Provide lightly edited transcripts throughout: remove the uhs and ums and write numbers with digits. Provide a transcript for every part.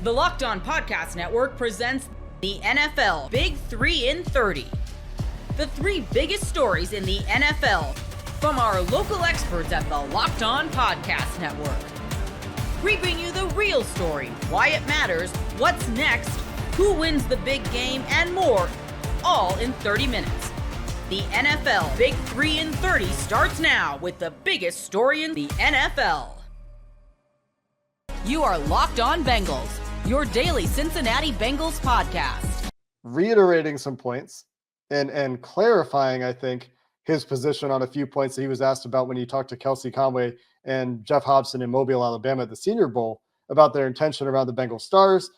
The Locked On Podcast Network presents the NFL Big 3 in 30. The 3 biggest stories in the NFL from our local experts at the Locked On Podcast Network. We bring you the real story, why it matters, what's next, who wins the big game, and more, all in 30 minutes. The NFL Big 3 in 30 starts now with the biggest story in the NFL. You are Locked On Bengals, your daily Cincinnati Bengals podcast. Reiterating some points and clarifying, I think, his position on a few points that he was asked about when he talked to Kelsey Conway and Jeff Hobson in Mobile, Alabama at the Senior Bowl about their intention around the Bengals stars,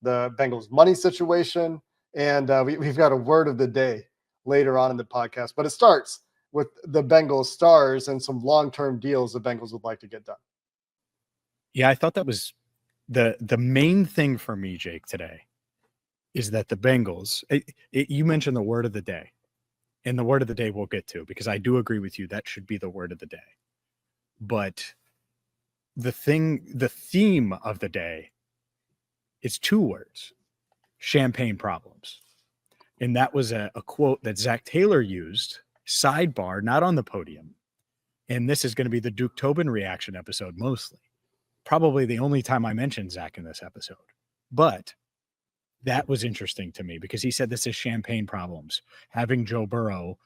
the Bengals money situation, and we've got a word of the day later on in the podcast. But it starts with the Bengals stars and some long-term deals the Bengals would like to get done. Yeah, I thought that was the main thing for me, Jake, today, is that the Bengals, you mentioned the word of the day, and the word of the day we'll get to, because I do agree with you, that should be the word of the day. But the theme of the day is 2 words: champagne problems. And that was a quote that Zach Taylor used, sidebar, not on the podium. And this is going to be the Duke Tobin reaction episode mostly. Probably the only time I mentioned Zach in this episode. But that was interesting to me because he said this is champagne problems. Having Joe Burrow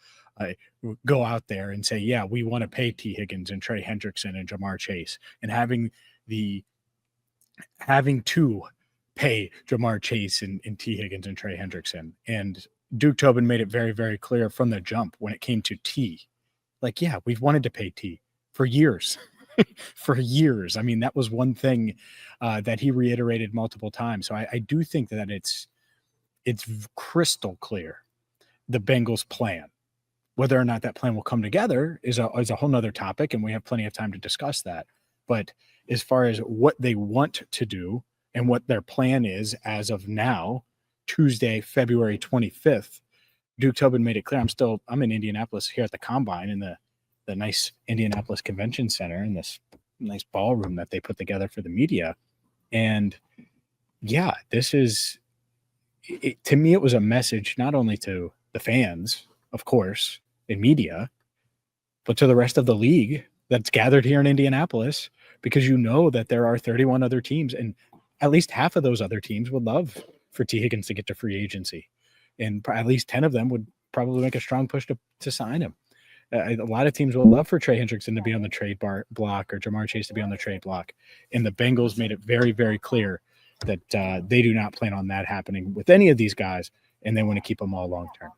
go out there and say, yeah, we want to pay T. Higgins and Trey Hendrickson and Jamar Chase, and having to pay Jamar Chase and T. Higgins and Trey Hendrickson. And Duke Tobin made it very, very clear from the jump when it came to T. Like, yeah, we've wanted to pay T for years. For years. I mean, that was one thing that he reiterated multiple times. So I do think that it's crystal clear, the Bengals plan. Whether or not that plan will come together is a whole nother topic, and we have plenty of time to discuss that. But as far as what they want to do and what their plan is as of now, Tuesday, February 25th, Duke Tobin made it clear. I'm in Indianapolis here at the Combine in the nice Indianapolis Convention Center in this nice ballroom that they put together for the media. And yeah, this is, to me, it was a message not only to the fans, of course, in media, but to the rest of the league that's gathered here in Indianapolis, because you know that there are 31 other teams, and at least half of those other teams would love for T. Higgins to get to free agency. And at least 10 of them would probably make a strong push to sign him. A lot of teams will love for Trey Hendrickson to be on the trade block or Jamar Chase to be on the trade block. And the Bengals made it very, very clear that they do not plan on that happening with any of these guys, and they want to keep them all long-term.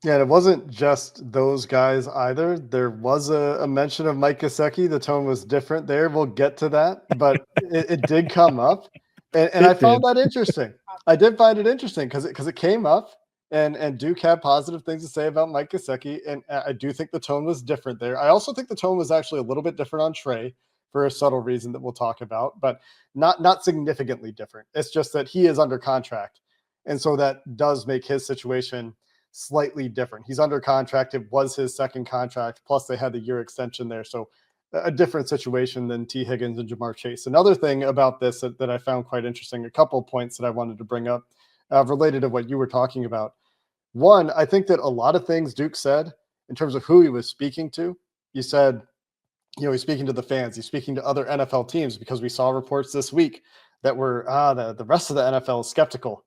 Yeah, and it wasn't just those guys either. There was a mention of Mike Gesicki. The tone was different there. We'll get to that, but it did come up. And I found that interesting. I did find it interesting because it came up. And Duke had positive things to say about Mike Gesicki, and I do think the tone was different there. I also think the tone was actually a little bit different on Trey for a subtle reason that we'll talk about, but not significantly different. It's just that he is under contract, and so that does make his situation slightly different. He's under contract. It was his second contract, plus they had the year extension there, so a different situation than T. Higgins and Jamar Chase. Another thing about this that I found quite interesting, a couple of points that I wanted to bring up related to what you were talking about. One, I think that a lot of things Duke said in terms of who he was speaking to, you said, he's speaking to the fans, he's speaking to other NFL teams, because we saw reports this week that were the rest of the NFL is skeptical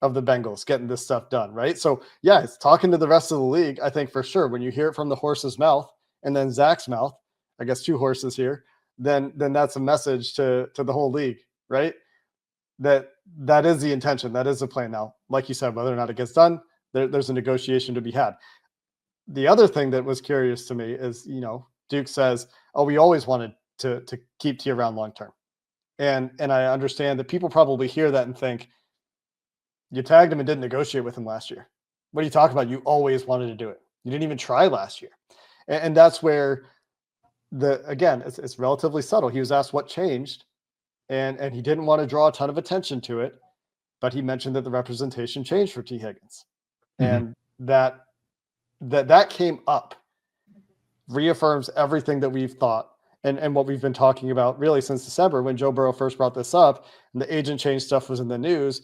of the Bengals getting this stuff done, right? So yeah, it's talking to the rest of the league. I think for sure when you hear it from the horse's mouth and then Zach's mouth, I guess 2 horses here, then that's a message to the whole league, right? That is the intention. That is the plan. Now, like you said, whether or not it gets done, there's a negotiation to be had. The other thing that was curious to me is, Duke says, oh, we always wanted to keep T around long-term. And I understand that people probably hear that and think, you tagged him and didn't negotiate with him last year. What are you talking about? You always wanted to do it. You didn't even try last year. And that's where it's relatively subtle. He was asked what changed, and he didn't want to draw a ton of attention to it, but he mentioned that the representation changed for T. Higgins. And that came up, reaffirms everything that we've thought and what we've been talking about really since December when Joe Burrow first brought this up and the agent change stuff was in the news,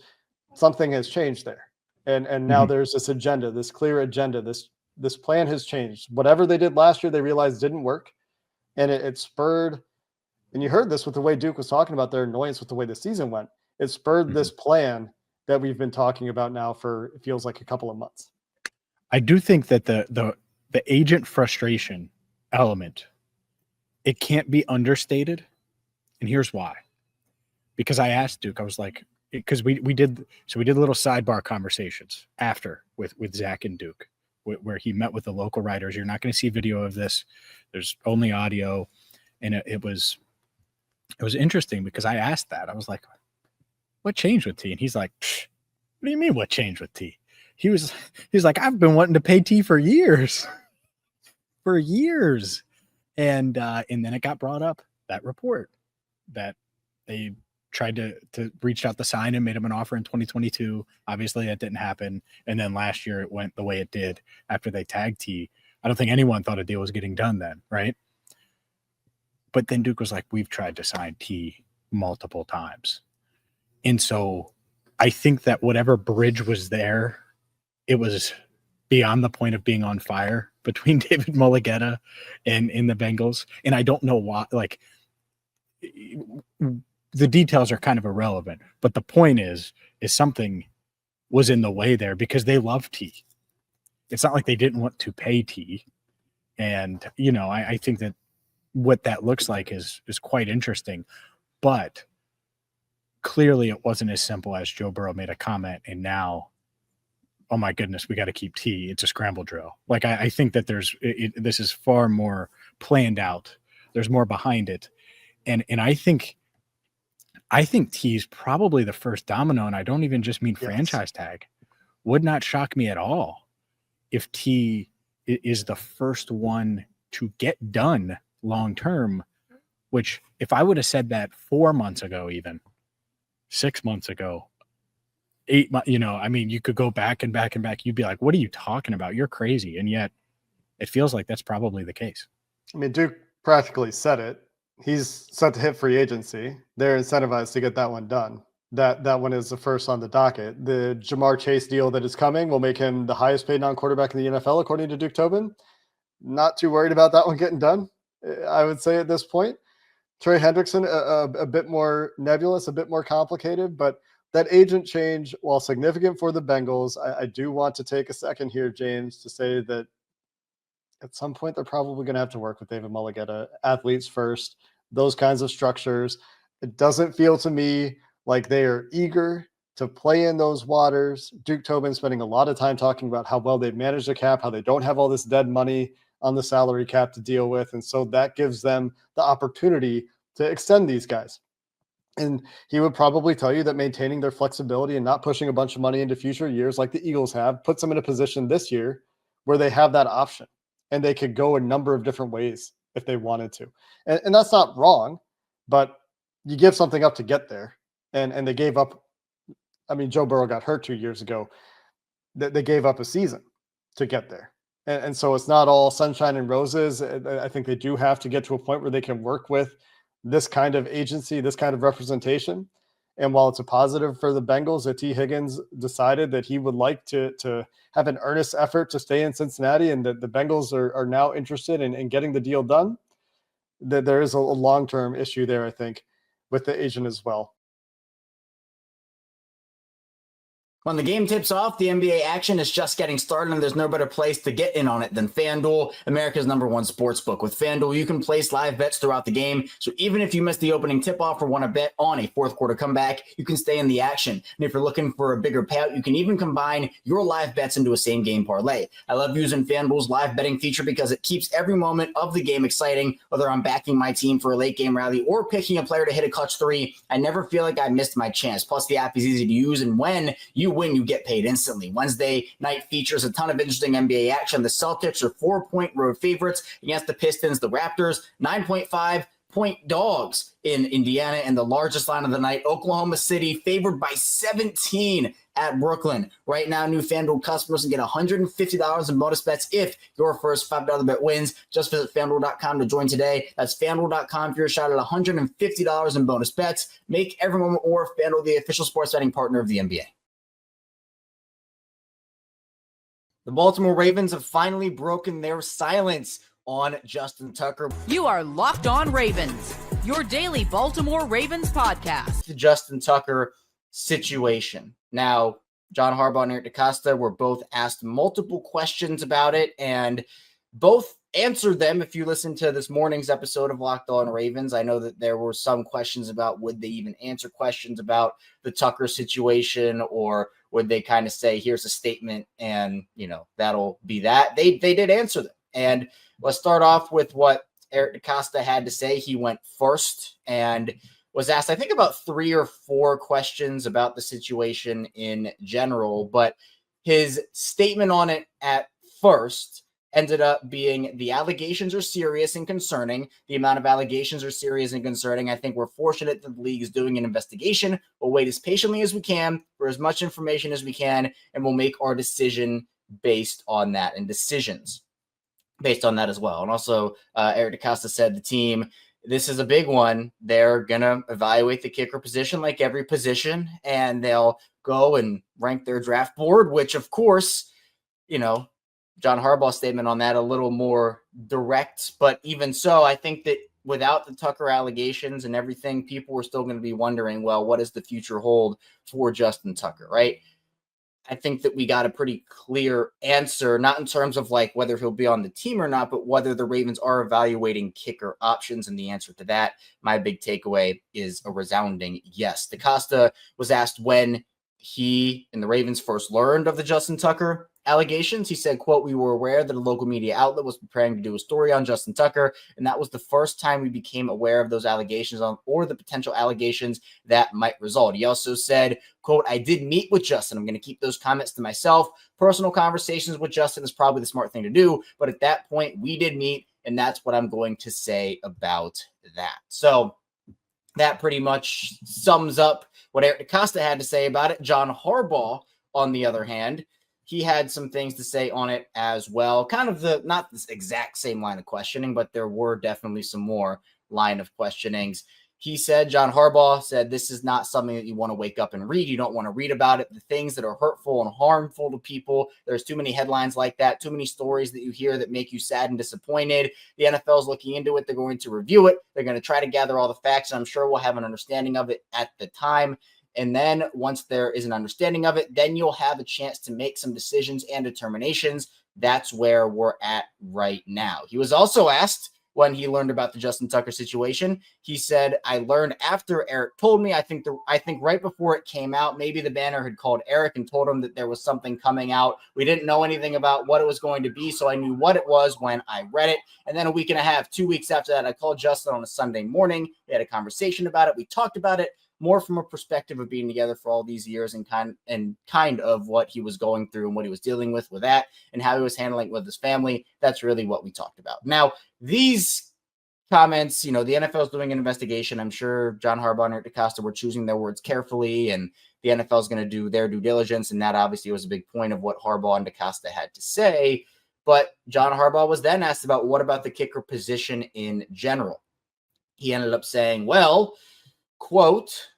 something has changed there. And now there's this agenda, this clear agenda, this plan has changed. Whatever they did last year, they realized didn't work. And it spurred, and you heard this with the way Duke was talking about their annoyance with the way the season went. It spurred this plan that we've been talking about now for, it feels like, a couple of months. I do think that the agent frustration element, it can't be understated. And here's why. Because I asked Duke, I was like, because we did little sidebar conversations after with Zach and Duke, where he met with the local writers. You're not going to see video of this. There's only audio. And it was interesting because I asked that. I was like, what changed with T? And he's like, what do you mean what changed with T? He's like, I've been wanting to pay T for years. For years. And then it got brought up, that report, that they tried to reach out to sign and made him an offer in 2022. Obviously that didn't happen. And then last year it went the way it did after they tagged T. I don't think anyone thought a deal was getting done then, right? But then Duke was like, we've tried to sign T multiple times. And so I think that whatever bridge was there, it was beyond the point of being on fire between David Mulligetta and the Bengals. And I don't know why, like, the details are kind of irrelevant, but the point is something was in the way there because they love T. It's not like they didn't want to pay T. And, I think that what that looks like is quite interesting, but clearly it wasn't as simple as Joe Burrow made a comment and now, oh my goodness, we got to keep T. It's a scramble drill. Like, I think that this is far more planned out. There's more behind it. And I think T is probably the first domino, and I don't even just mean franchise tag. Would not shock me at all if T is the first one to get done long-term, which if I would have said that 4 months ago, even 6 months ago, 8 months, you could go back and back and back. You'd be like, what are you talking about? You're crazy. And yet it feels like that's probably the case. I mean, Duke practically said it. He's set to hit free agency. They're incentivized to get that one done. That one is the first on the docket. The Jamar Chase deal that is coming will make him the highest paid non-quarterback in the NFL, according to Duke Tobin. Not too worried about that one getting done, I would say, at this point. Trey Hendrickson, a bit more nebulous, a bit more complicated, but that agent change, while significant for the Bengals, I do want to take a second here, James, to say that at some point they're probably going to have to work with David Mulligetta, athletes first, those kinds of structures. It doesn't feel to me like they are eager to play in those waters. Duke Tobin spending a lot of time talking about how well they've managed the cap, how they don't have all this dead money on the salary cap to deal with. And so that gives them the opportunity to extend these guys. And he would probably tell you that maintaining their flexibility and not pushing a bunch of money into future years like the Eagles have puts them in a position this year where they have that option and they could go a number of different ways if they wanted to. And that's not wrong, but you give something up to get there. And they gave up. I mean, Joe Burrow got hurt 2 years ago. They gave up a season to get there. And so it's not all sunshine and roses. I think they do have to get to a point where they can work with this kind of agency, this kind of representation. And while it's a positive for the Bengals that T. Higgins decided that he would like to have an earnest effort to stay in Cincinnati and that the Bengals are now interested in getting the deal done, that there is a long-term issue there, I think, with the agent as well. When the game tips off, the NBA action is just getting started, and there's no better place to get in on it than FanDuel, America's #1 sportsbook. With FanDuel, you can place live bets throughout the game, so even if you miss the opening tip-off or want to bet on a fourth-quarter comeback, you can stay in the action. And if you're looking for a bigger payout, you can even combine your live bets into a same-game parlay. I love using FanDuel's live betting feature because it keeps every moment of the game exciting, whether I'm backing my team for a late-game rally or picking a player to hit a clutch three. I never feel like I missed my chance. Plus, the app is easy to use, and when you win, you get paid instantly. Wednesday night features a ton of interesting NBA action. The Celtics are 4-point road favorites against the Pistons. The Raptors, 9.5 point dogs in Indiana, and the largest line of the night, Oklahoma City favored by 17 at Brooklyn. Right now, new FanDuel customers can get $150 in bonus bets if your first $5 bet wins. Just visit FanDuel.com to join today. That's FanDuel.com for your shot at $150 in bonus bets. Make every moment more. FanDuel, the official sports betting partner of the NBA. The Baltimore Ravens have finally broken their silence on Justin Tucker. You are Locked On Ravens, your daily Baltimore Ravens podcast. The Justin Tucker situation. Now, John Harbaugh and Eric DeCosta were both asked multiple questions about it, and both answered them. If you listen to this morning's episode of Locked On Ravens, I know that there were some questions about would they even answer questions about the Tucker situation, or would they kind of say, here's a statement and, that'll be that. They did answer them. And let's start off with what Eric DeCosta had to say. He went first and was asked, I think, about 3 or 4 questions about the situation in general, but his statement on it at first ended up being the allegations are serious and concerning. The amount of allegations are serious and concerning. I think we're fortunate that the league is doing an investigation. We'll wait as patiently as we can for as much information as we can, and we'll make our decision based on that, and decisions based on that as well. And also, Eric DeCosta said the team, this is a big one. They're going to evaluate the kicker position like every position, and they'll go and rank their draft board, which, of course, John Harbaugh's statement on that a little more direct. But even so, I think that without the Tucker allegations and everything, people were still going to be wondering, well, what does the future hold for Justin Tucker, right? I think that we got a pretty clear answer, not in terms of like whether he'll be on the team or not, but whether the Ravens are evaluating kicker options. And the answer to that, my big takeaway, is a resounding yes. DeCosta was asked when he and the Ravens first learned of the Justin Tucker allegations. He said, quote, "We were aware that a local media outlet was preparing to do a story on Justin Tucker, and that was the first time we became aware of those allegations or the potential allegations that might result." He also said, quote, "I did meet with Justin. I'm going to keep those comments to myself. Personal conversations with Justin is probably the smart thing to do, but at that point we did meet, and that's what I'm going to say about that." So that pretty much sums up what Eric DeCosta had to say about it. John Harbaugh, on the other hand, he had some things to say on it as well. Kind of not this exact same line of questioning, but there were definitely some more line of questionings. He said, John Harbaugh said, "This is not something that you want to wake up and read. You don't want to read about it. The things that are hurtful and harmful to people. There's too many headlines like that, too many stories that you hear that make you sad and disappointed. The NFL is looking into it. They're going to review it. They're going to try to gather all the facts. And I'm sure we'll have an understanding of it at the time. And then once there is an understanding of it, then you'll have a chance to make some decisions and determinations." That's where we're at right now. He was also asked when he learned about the Justin Tucker situation. He said, "I learned after Eric told me. I think right before it came out, maybe the banner had called Eric and told him that there was something coming out. We didn't know anything about what it was going to be, so I knew what it was when I read it. And then a week and a half, 2 weeks after that, I called Justin on a Sunday morning. We had a conversation about it. We talked about it more from a perspective of being together for all these years and kind of what he was going through and what he was dealing with that and how he was handling it with his family. That's really what we talked about." Now, these comments, the NFL is doing an investigation. I'm sure John Harbaugh and Eric DeCosta were choosing their words carefully, and the NFL is going to do their due diligence. And that obviously was a big point of what Harbaugh and DeCosta had to say. But John Harbaugh was then asked about what about the kicker position in general. He ended up saying, well, quote,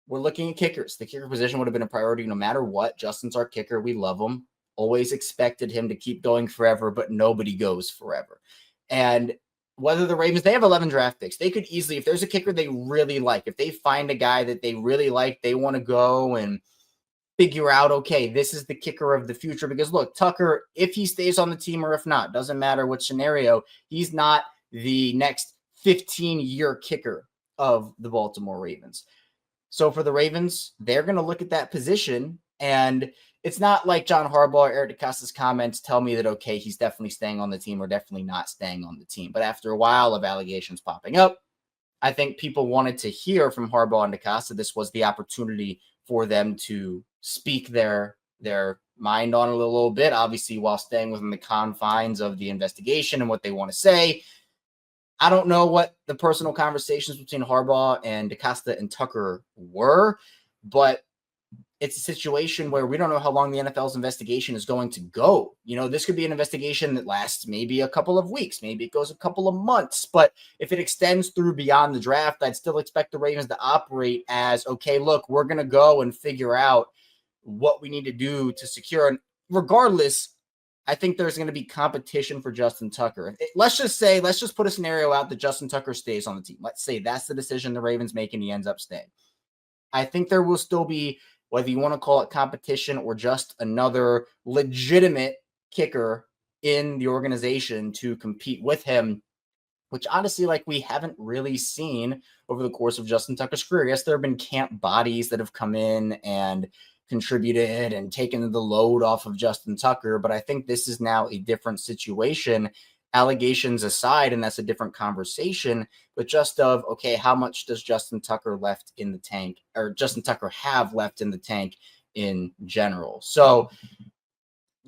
"We're looking at kickers. The kicker position would have been a priority no matter what. Justin's our kicker. We love him. Always expected him to keep going forever, but nobody goes forever." And whether the Ravens, they have 11 draft picks. They could easily, if there's a kicker they really like, if they find a guy that they really like, they want to go and figure out, okay, this is the kicker of the future. Because look, Tucker, if he stays on the team or if not, doesn't matter which scenario, he's not the next 15-year kicker of the Baltimore Ravens. So for the Ravens, they're going to look at that position, and it's not like John Harbaugh or Eric DeCosta's comments tell me that, okay, he's definitely staying on the team or definitely not staying on the team. But after a while of allegations popping up, I think people wanted to hear from Harbaugh and DeCosta. This was the opportunity for them to speak their mind on it a little bit, obviously while staying within the confines of the investigation and what they want to say. I don't know what the personal conversations between Harbaugh and DeCosta and Tucker were, but it's a situation where we don't know how long the NFL's investigation is going to go. This could be an investigation that lasts maybe a couple of weeks, maybe it goes a couple of months, but if it extends through beyond the draft, I'd still expect the Ravens to operate as, okay, look, we're going to go and figure out what we need to do to secure. And regardless, I think there's going to be competition for Justin Tucker. Let's just put a scenario out that Justin Tucker stays on the team. Let's say that's the decision the Ravens make and he ends up staying. I think there will still be, whether you want to call it competition or just another legitimate kicker in the organization to compete with him, which honestly, we haven't really seen over the course of Justin Tucker's career. Yes, there have been camp bodies that have come in and contributed and taken the load off of Justin Tucker, but I think this is now a different situation, allegations aside, and that's a different conversation, but just of, okay, how much does Justin Tucker have left in the tank in general? So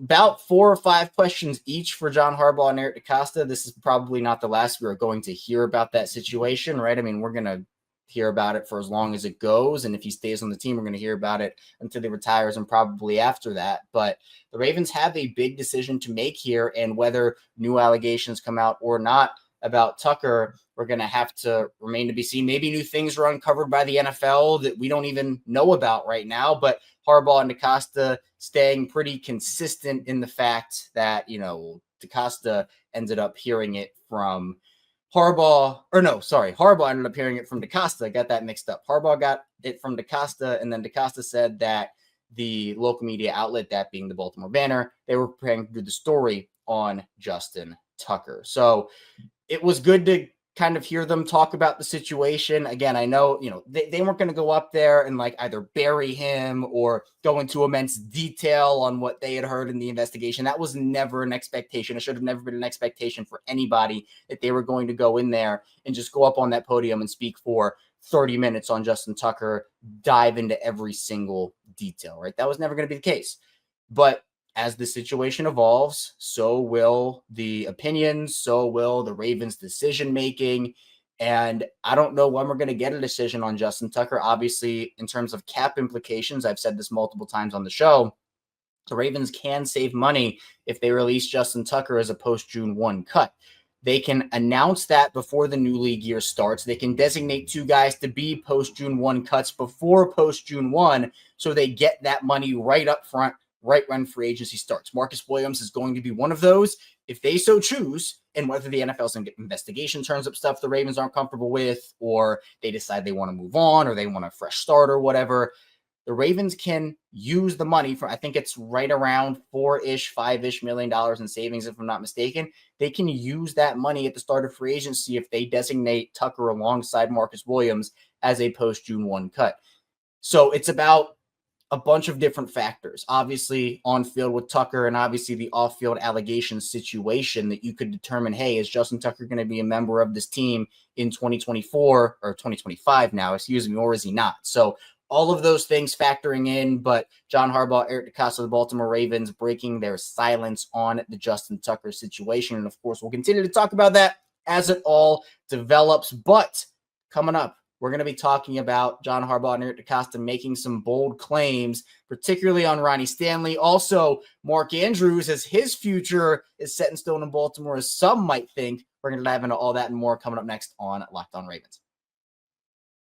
about 4 or 5 questions each for John Harbaugh and Eric DeCosta. This is probably not the last we're going to hear about that situation, right? I mean, we're going to hear about it for as long as it goes. And if he stays on the team, we're going to hear about it until he retires and probably after that. But the Ravens have a big decision to make here. And whether new allegations come out or not about Tucker, we're going to have to remain to be seen. Maybe new things are uncovered by the NFL that we don't even know about right now. But Harbaugh and DeCosta staying pretty consistent in the fact that, DeCosta ended up hearing it from Harbaugh ended up hearing it from DeCosta. I got that mixed up. Harbaugh got it from DeCosta, and then DeCosta said that the local media outlet, that being the Baltimore Banner, they were preparing to do the story on Justin Tucker. So it was good to kind of hear them talk about the situation. Again, I know, they weren't going to go up there and either bury him or go into immense detail on what they had heard in the investigation. That was never an expectation. It should have never been an expectation for anybody that they were going to go in there and just go up on that podium and speak for 30 minutes on Justin Tucker, dive into every single detail, right? That was never going to be the case. But as the situation evolves, so will the opinions, so will the Ravens' decision-making. And I don't know when we're going to get a decision on Justin Tucker. Obviously, in terms of cap implications, I've said this multiple times on the show, the Ravens can save money if they release Justin Tucker as a post-June 1 cut. They can announce that before the new league year starts. They can designate 2 guys to be post-June 1 cuts before post-June 1, so they get that money right up front, right when free agency starts. Marcus Williams is going to be one of those, if they so choose, and whether the NFL's investigation turns up stuff the Ravens aren't comfortable with, or they decide they want to move on, or they want a fresh start or whatever, the Ravens can use the money for, I think it's right around $5 million in savings, if I'm not mistaken. They can use that money at the start of free agency if they designate Tucker alongside Marcus Williams as a post-June 1 cut. So it's about a bunch of different factors, obviously on field with Tucker, and obviously the off-field allegation situation that you could determine, hey, is Justin Tucker going to be a member of this team in 2024 or 2025 now, or is he not? So all of those things factoring in, but John Harbaugh, Eric DeCosta, the Baltimore Ravens breaking their silence on the Justin Tucker situation. And of course, we'll continue to talk about that as it all develops. But coming up, we're going to be talking about John Harbaugh and Eric DeCosta making some bold claims, particularly on Ronnie Stanley. Also, Mark Andrews, as his future is set in stone in Baltimore, as some might think. We're going to dive into all that and more coming up next on Locked On Ravens.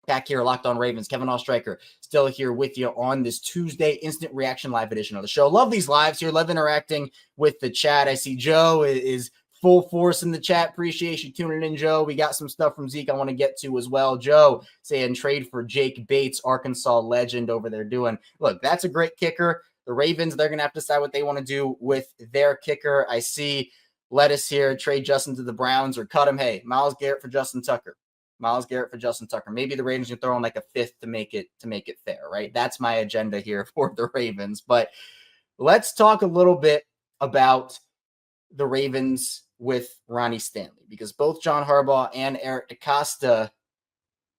Back here, Locked On Ravens, Kevin Ostreicher still here with you on this Tuesday instant reaction live edition of the show. Love these lives here. Love interacting with the chat. I see Joe is full force in the chat. Appreciate you tuning in, Joe. We got some stuff from Zeke I want to get to as well. Joe saying trade for Jake Bates, Arkansas legend over there doing. Look, that's a great kicker. The Ravens, they're going to have to decide what they want to do with their kicker. I see Lettuce here, trade Justin to the Browns or cut him. Hey, Myles Garrett for Justin Tucker. Maybe the Ravens can throw in like a fifth to make it fair, right? That's my agenda here for the Ravens. But let's talk a little bit about the Ravens with Ronnie Stanley, because both John Harbaugh and Eric DeCosta,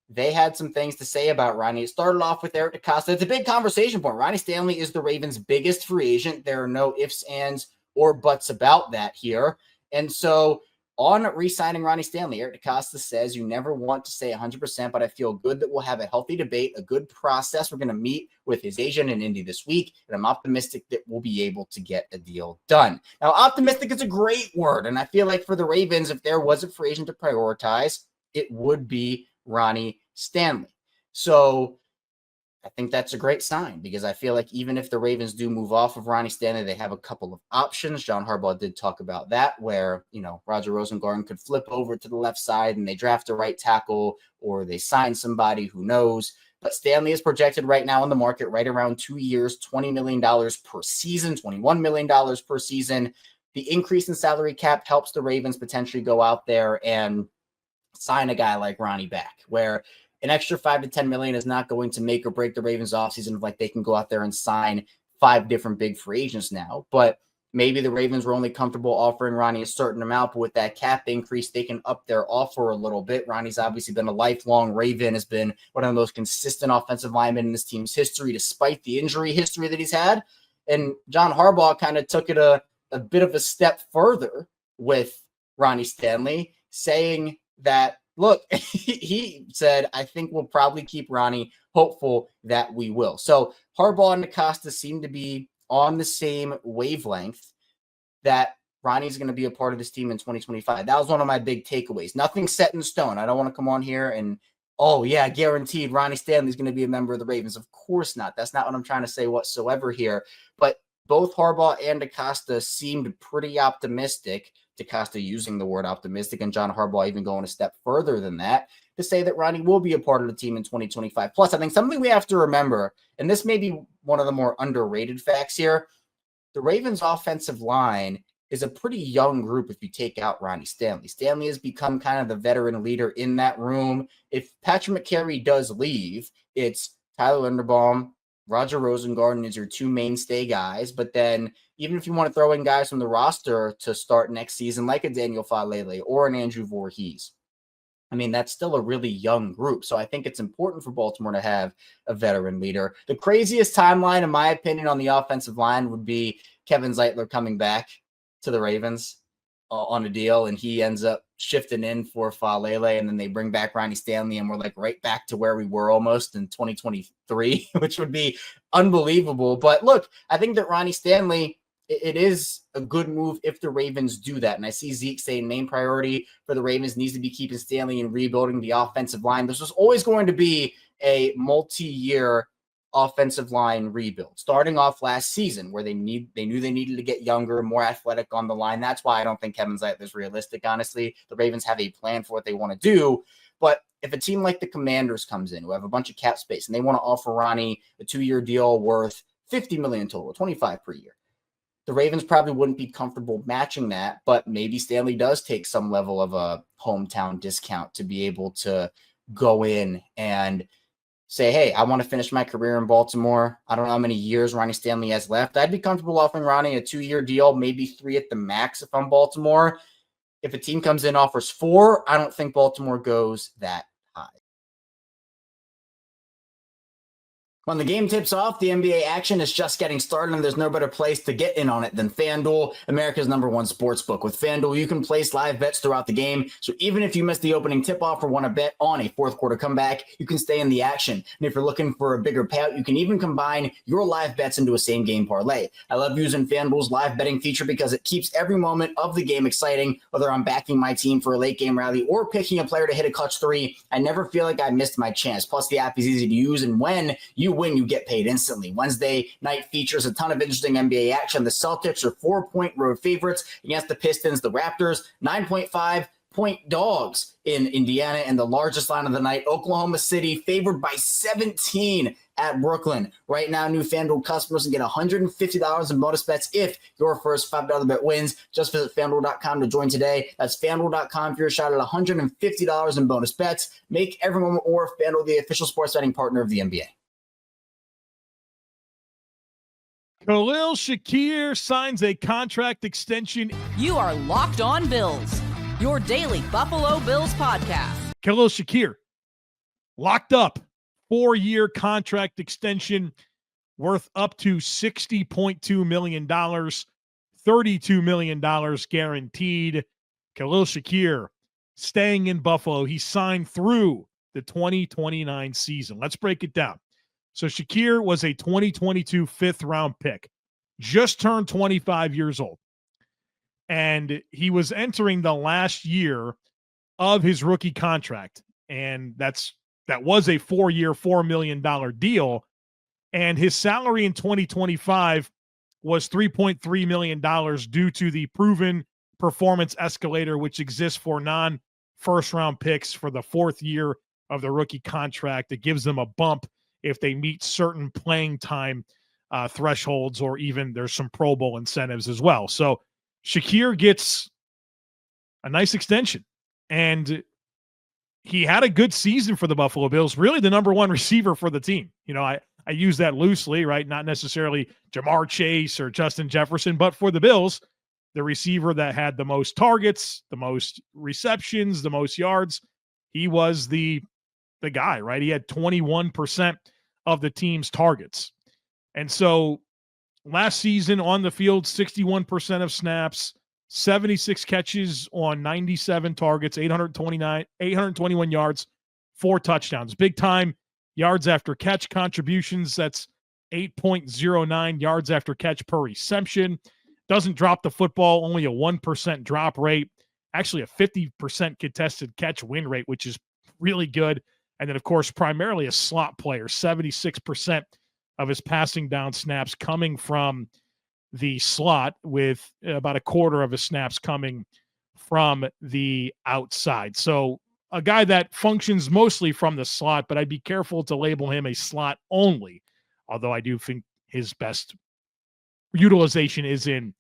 they had some things to say about Ronnie. It started off with Eric DeCosta. It's a big conversation point. Ronnie Stanley is the Ravens' biggest free agent. There are no ifs, ands, or buts about that here. And so On re-signing Ronnie Stanley, Eric DeCosta says you never want to say 100%, but I feel good that we'll have a healthy debate, a good process. We're going to meet with his agent in Indy this week, and I'm optimistic that we'll be able to get a deal done. Now, optimistic is a great word, and I feel like for the Ravens, if there was a free agent to prioritize, it would be Ronnie Stanley. So I think that's a great sign because I feel like even if the Ravens do move off of Ronnie Stanley, they have a couple of options. John Harbaugh did talk about that where, Roger Rosengarten could flip over to the left side and they draft a right tackle or they sign somebody, who knows. But Stanley is projected right now in the market right around 2 years, $20 million per season, $21 million per season. The increase in salary cap helps the Ravens potentially go out there and sign a guy like Ronnie back, where an extra $5 to $10 million is not going to make or break the Ravens offseason. Like they can go out there and sign 5 different big free agents now, but maybe the Ravens were only comfortable offering Ronnie a certain amount, but with that cap increase, they can up their offer a little bit. Ronnie's obviously been a lifelong Raven, has been one of the most consistent offensive linemen in this team's history, despite the injury history that he's had. And John Harbaugh kind of took it a bit of a step further with Ronnie Stanley, saying that, look, he said, I think we'll probably keep Ronnie, hopeful that we will. So Harbaugh and DeCosta seem to be on the same wavelength that Ronnie's going to be a part of this team in 2025. That was one of my big takeaways. Nothing set in stone. I don't want to come on here and, oh, yeah, guaranteed Ronnie Stanley's going to be a member of the Ravens. Of course not. That's not what I'm trying to say whatsoever here. But both Harbaugh and DeCosta seemed pretty optimistic. DeCosta using the word optimistic, and John Harbaugh even going a step further than that to say that Ronnie will be a part of the team in 2025. Plus, I think something we have to remember, and this may be one of the more underrated facts here, the Ravens offensive line is a pretty young group if you take out Ronnie Stanley. Stanley has become kind of the veteran leader in that room. If Patrick McCary does leave, it's Tyler Linderbaum, Roger Rosengarten is your 2 mainstay guys, but then even if you want to throw in guys from the roster to start next season, like a Daniel Falele or an Andrew Voorhees, I mean, that's still a really young group. So I think it's important for Baltimore to have a veteran leader. The craziest timeline, in my opinion, on the offensive line would be Kevin Zeitler coming back to the Ravens on a deal, and he ends up shifting in for Falele, and then they bring back Ronnie Stanley, and we're like right back to where we were almost in 2023, which would be unbelievable. But look, I think that Ronnie Stanley, it is a good move if the Ravens do that. And I see Zeke saying main priority for the Ravens needs to be keeping Stanley and rebuilding the offensive line. This was always going to be a multi-year offensive line rebuild, starting off last season where they knew they needed to get younger, more athletic on the line. That's why I don't think Kevin Zeitler is realistic, honestly. The Ravens have a plan for what they want to do. But if a team like the Commanders comes in, who have a bunch of cap space, and they want to offer Ronnie a 2-year deal worth $50 million total, $25 per year, the Ravens probably wouldn't be comfortable matching that, but maybe Stanley does take some level of a hometown discount to be able to go in and say, hey, I want to finish my career in Baltimore. I don't know how many years Ronnie Stanley has left. I'd be comfortable offering Ronnie a 2-year deal, maybe 3 at the max if I'm Baltimore. If a team comes in, offers 4, I don't think Baltimore goes that high. When the game tips off, the NBA action is just getting started, and there's no better place to get in on it than FanDuel, America's #1 sportsbook. With FanDuel, you can place live bets throughout the game, so even if you miss the opening tip-off or want to bet on a fourth-quarter comeback, you can stay in the action. And if you're looking for a bigger payout, you can even combine your live bets into a same-game parlay. I love using FanDuel's live betting feature because it keeps every moment of the game exciting, whether I'm backing my team for a late-game rally or picking a player to hit a clutch 3. I never feel like I missed my chance. Plus, the app is easy to use, and when you win, you get paid instantly. Wednesday night features a ton of interesting NBA action. The Celtics are 4-point road favorites against the Pistons. The Raptors, 9.5-point dogs in Indiana, and the largest line of the night, Oklahoma City favored by 17 at Brooklyn. Right now, new FanDuel customers can get $150 in bonus bets if your first $5 bet wins. Just visit FanDuel.com to join today. That's FanDuel.com for your shot at $150 in bonus bets. Make every moment more. FanDuel, the official sports betting partner of the NBA. Khalil Shakir signs a contract extension. You are Locked On Bills, your daily Buffalo Bills podcast. Khalil Shakir locked up, 4-year contract extension worth up to $60.2 million, $32 million guaranteed. Khalil Shakir staying in Buffalo. He signed through the 2029 season. Let's break it down. So Shakir was a 2022 fifth-round pick, just turned 25 years old. And he was entering the last year of his rookie contract. And that was a 4-year, $4 million deal. And his salary in 2025 was $3.3 million due to the proven performance escalator, which exists for non-first-round picks for the 4th year of the rookie contract. It gives them a bump if they meet certain playing time thresholds, or even there's some Pro Bowl incentives as well. So Shakir gets a nice extension, and he had a good season for the Buffalo Bills, really the number one receiver for the team. I use that loosely, right? Not necessarily Jamar Chase or Justin Jefferson, but for the Bills, the receiver that had the most targets, the most receptions, the most yards, he was the guy, right? He had 21% of the team's targets. And so last season on the field, 61% of snaps, 76 catches on 97 targets, 821 yards, 4 touchdowns. Big time yards after catch contributions. That's 8.09 yards after catch per reception. Doesn't drop the football, only a 1% drop rate. Actually a 50% contested catch win rate, which is really good. And then, of course, primarily a slot player, 76% of his passing down snaps coming from the slot, with about a quarter of his snaps coming from the outside. So a guy that functions mostly from the slot, but I'd be careful to label him a slot only, although I do think his best utilization is in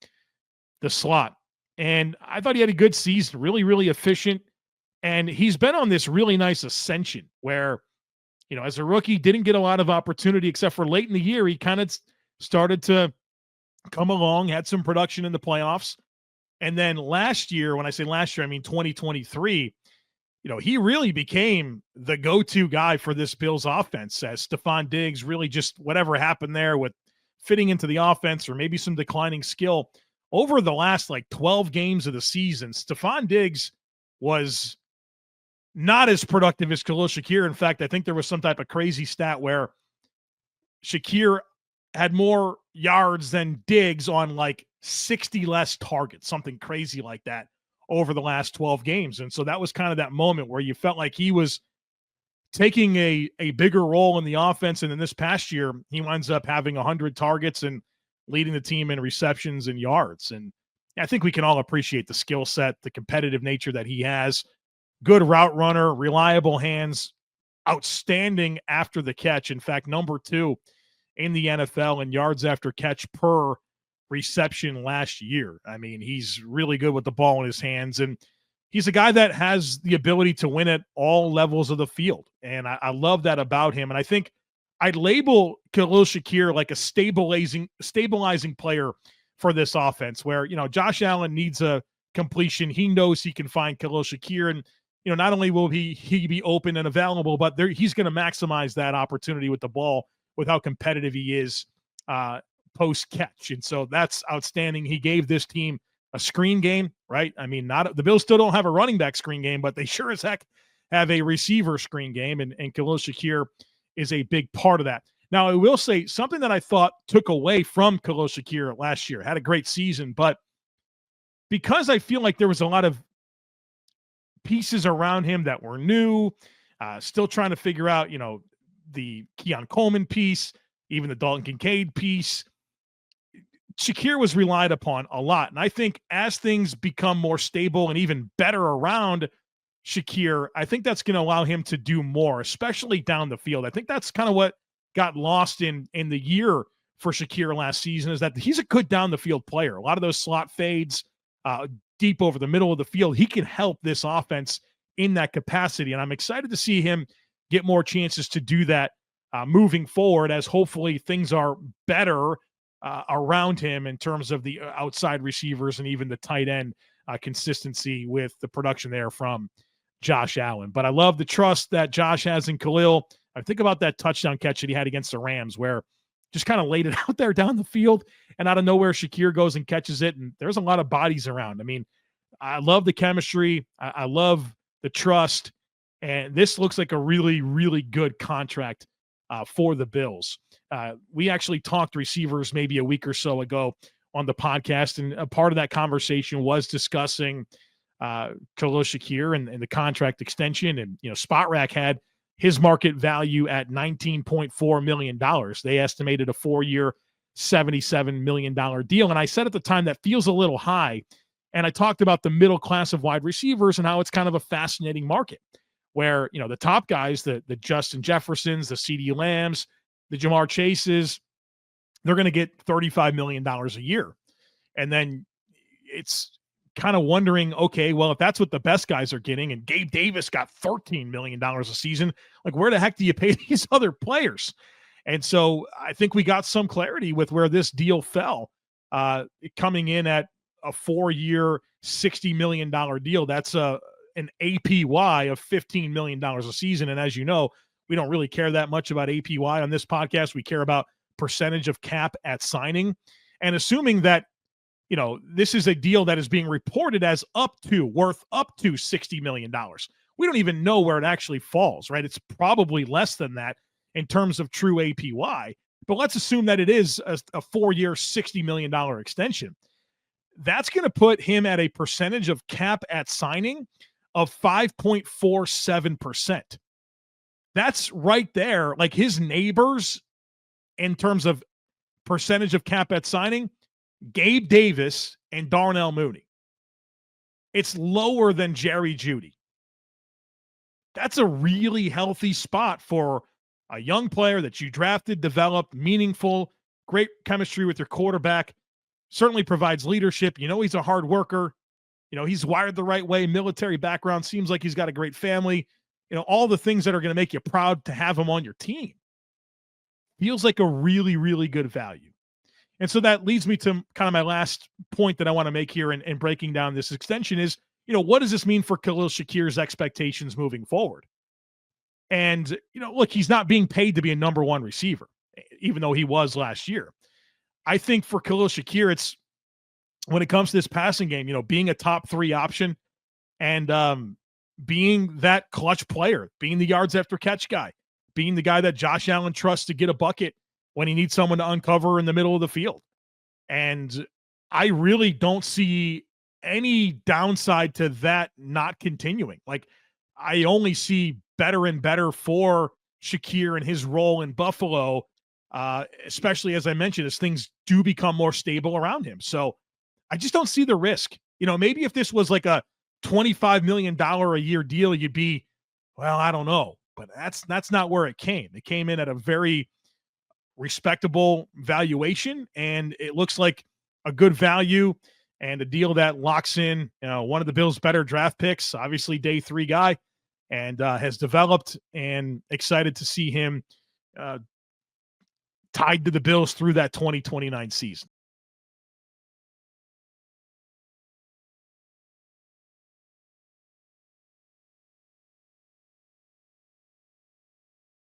the slot. And I thought he had a good season, really, really efficient. And he's been on this really nice ascension where, as a rookie, didn't get a lot of opportunity except for late in the year. He kind of started to come along, had some production in the playoffs. And then last year, when I say last year, I mean 2023, he really became the go-to guy for this Bills offense, as Stephon Diggs really just whatever happened there with fitting into the offense or maybe some declining skill. Over the last 12 games of the season, Stephon Diggs was not as productive as Khalil Shakir. In fact, I think there was some type of crazy stat where Shakir had more yards than Diggs on 60 less targets, something crazy like that over the last 12 games. And so that was kind of that moment where you felt like he was taking a bigger role in the offense. And then this past year, he winds up having 100 targets and leading the team in receptions and yards. And I think we can all appreciate the skill set, the competitive nature that he has. Good route runner, reliable hands, outstanding after the catch. In fact, number 2 in the NFL in yards after catch per reception last year. I mean, he's really good with the ball in his hands, and he's a guy that has the ability to win at all levels of the field. And I love that about him. And I think I'd label Khalil Shakir like a stabilizing player for this offense where, Josh Allen needs a completion. He knows he can find Khalil Shakir, and, not only will he be open and available, but he's going to maximize that opportunity with the ball with how competitive he is post-catch. And so that's outstanding. He gave this team a screen game, right? I mean, the Bills still don't have a running back screen game, but they sure as heck have a receiver screen game, and Khalil Shakir is a big part of that. Now, I will say something that I thought took away from Khalil Shakir last year. Had a great season, but because I feel like there was a lot of pieces around him that were new, still trying to figure out, the Keon Coleman piece, even the Dalton Kincaid piece, Shakir was relied upon a lot. And I think as things become more stable and even better around Shakir, I think that's going to allow him to do more, especially down the field. I think that's kind of what got lost in the year for Shakir last season, is that he's a good down the field player. A lot of those slot fades deep over the middle of the field, he can help this offense in that capacity. And I'm excited to see him get more chances to do that moving forward, as hopefully things are better around him in terms of the outside receivers and even the tight end consistency with the production there from Josh Allen. But I love the trust that Josh has in Khalil. I think about that touchdown catch that he had against the Rams, where just kind of laid it out there down the field, and out of nowhere, Shakir goes and catches it, and there's a lot of bodies around. I mean, I love the chemistry. I love the trust. And this looks like a really, really good contract for the Bills. We actually talked receivers maybe a week or so ago on the podcast, and a part of that conversation was discussing Khalil Shakir and the contract extension. And, Spot Rack had his market value at $19.4 million. They estimated a 4-year, $77 million deal. And I said at the time that feels a little high. And I talked about the middle class of wide receivers and how it's kind of a fascinating market where, the top guys, the Justin Jeffersons, the CeeDee Lambs, the Jamar Chases, they're going to get $35 million a year. And then it's kind of wondering, okay, well, if that's what the best guys are getting and Gabe Davis got $13 million a season, like where the heck do you pay these other players? And so I think we got some clarity with where this deal fell, coming in at a 4-year, $60 million deal. That's an APY of $15 million a season. And as you know, we don't really care that much about APY on this podcast. We care about percentage of cap at signing. And assuming that, this is a deal that is being reported as worth up to $60 million. We don't even know where it actually falls, right? It's probably less than that in terms of true APY. But let's assume that it is a 4-year, $60 million extension. That's going to put him at a percentage of cap at signing of 5.47%. That's right there. Like his neighbors in terms of percentage of cap at signing, Gabe Davis and Darnell Mooney. It's lower than Jerry Jeudy. That's a really healthy spot for a young player that you drafted, developed, meaningful, great chemistry with your quarterback, certainly provides leadership. He's a hard worker. He's wired the right way, military background, seems like he's got a great family. All the things that are going to make you proud to have him on your team. Feels like a really, really good value. And so that leads me to kind of my last point that I want to make here in breaking down this extension is, what does this mean for Khalil Shakir's expectations moving forward? And, look, he's not being paid to be a number one receiver, even though he was last year. I think for Khalil Shakir, it's when it comes to this passing game, being a top 3 option and being that clutch player, being the yards after catch guy, being the guy that Josh Allen trusts to get a bucket when he needs someone to uncover in the middle of the field. And I really don't see any downside to that not continuing. Like, I only see better and better for Shakir and his role in Buffalo, especially as I mentioned, as things do become more stable around him. So I just don't see the risk. Maybe if this was like a $25 million a year deal, you'd be, well, I don't know. But that's not where it came. It came in at a very respectable valuation, and it looks like a good value and a deal that locks in one of the Bills' better draft picks, obviously day 3 guy, and has developed, and excited to see him tied to the Bills through that 2029 season.